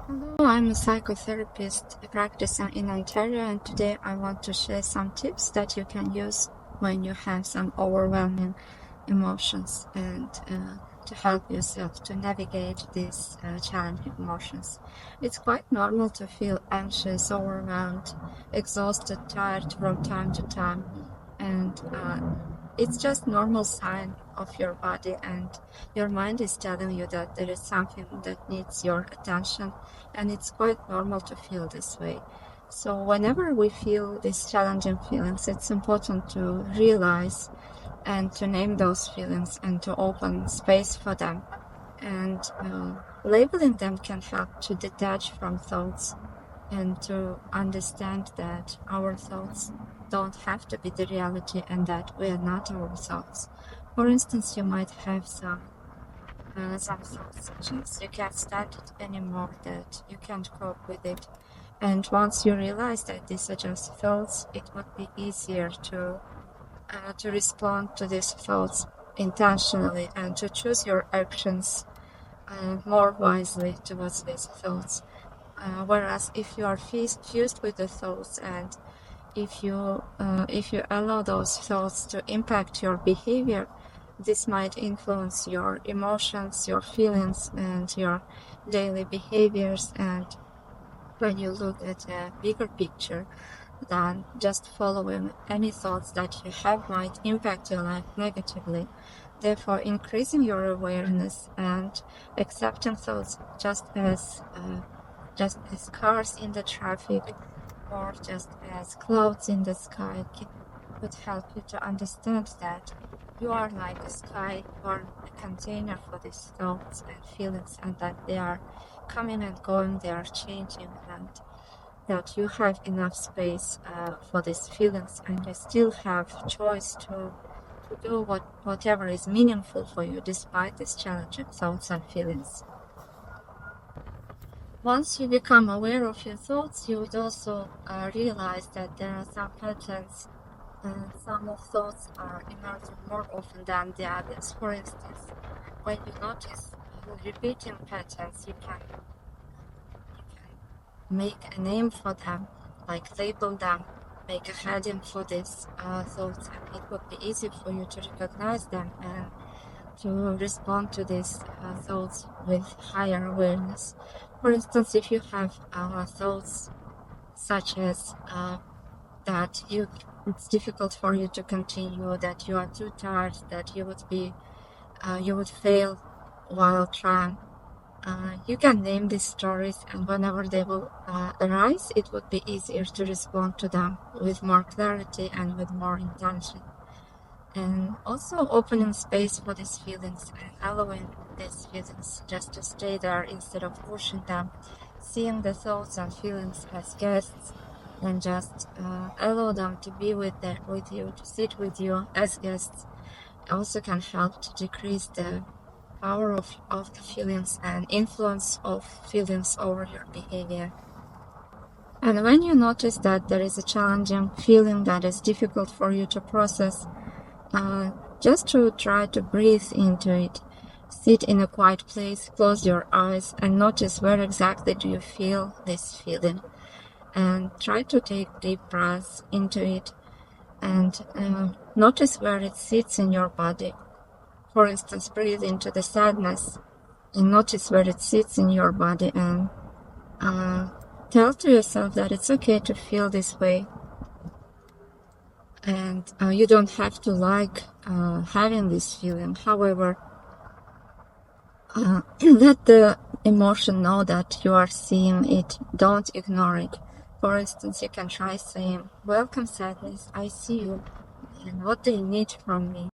Hello, I'm a psychotherapist practicing in Ontario, and today I want to share some tips that you can use when you have some overwhelming emotions and to help yourself to navigate these challenging emotions. It's quite normal to feel anxious, overwhelmed, exhausted, tired from time to time, and it's just normal sign of your body, and your mind is telling you that there is something that needs your attention, and it's quite normal to feel this way. So whenever we feel these challenging feelings, it's important to realize and to name those feelings and to open space for them. And labeling them can help to detach from thoughts and to understand that our thoughts don't have to be the reality and that we are not our thoughts. For instance, you might have some thoughts such as you can't stand it anymore, that you can't cope with it. And once you realize that these are just thoughts, it would be easier to respond to these thoughts intentionally and to choose your actions more wisely towards these thoughts. Whereas if you are fused with the thoughts, and if you allow those thoughts to impact your behavior, this might influence your emotions, your feelings, and your daily behaviors. And when you look at a bigger picture, then just following any thoughts that you have might impact your life negatively. Therefore, increasing your awareness and accepting thoughts just as cars in the traffic or just as clouds in the sky could help you to understand that you are like a sky, you are a container for these thoughts and feelings, and that they are coming and going, they are changing, and that you have enough space for these feelings, and you still have choice to do whatever is meaningful for you despite these challenging thoughts and feelings. Once you become aware of your thoughts, you would also realize that there are some patterns, and some of thoughts are emerging more often than the others. For instance, when you notice repeating patterns, you can make a name for them, like label them, make a heading for these thoughts, and it would be easy for you to recognize them and to respond to these thoughts with higher awareness. For instance, if you have thoughts such as that it's difficult for you to continue, that you are too tired, that you would fail while trying, you can name these stories, and whenever they will arise, it would be easier to respond to them with more clarity and with more intention. And also opening space for these feelings and allowing these feelings just to stay there instead of pushing them, seeing the thoughts and feelings as guests, and just allow them to be with you, to sit with you as guests, also can help to decrease the power of the feelings and influence of feelings over your behavior. And when you notice that there is a challenging feeling that is difficult for you to process, just to try to breathe into it. Sit in a quiet place, close your eyes, and notice where exactly do you feel this feeling. And try to take deep breaths into it, and notice where it sits in your body. For instance, breathe into the sadness and notice where it sits in your body, and tell to yourself that it's okay to feel this way. And you don't have to like having this feeling. However, let the emotion know that you are seeing it. Don't ignore it. For instance, you can try saying, "Welcome sadness, I see you, and what do you need from me?"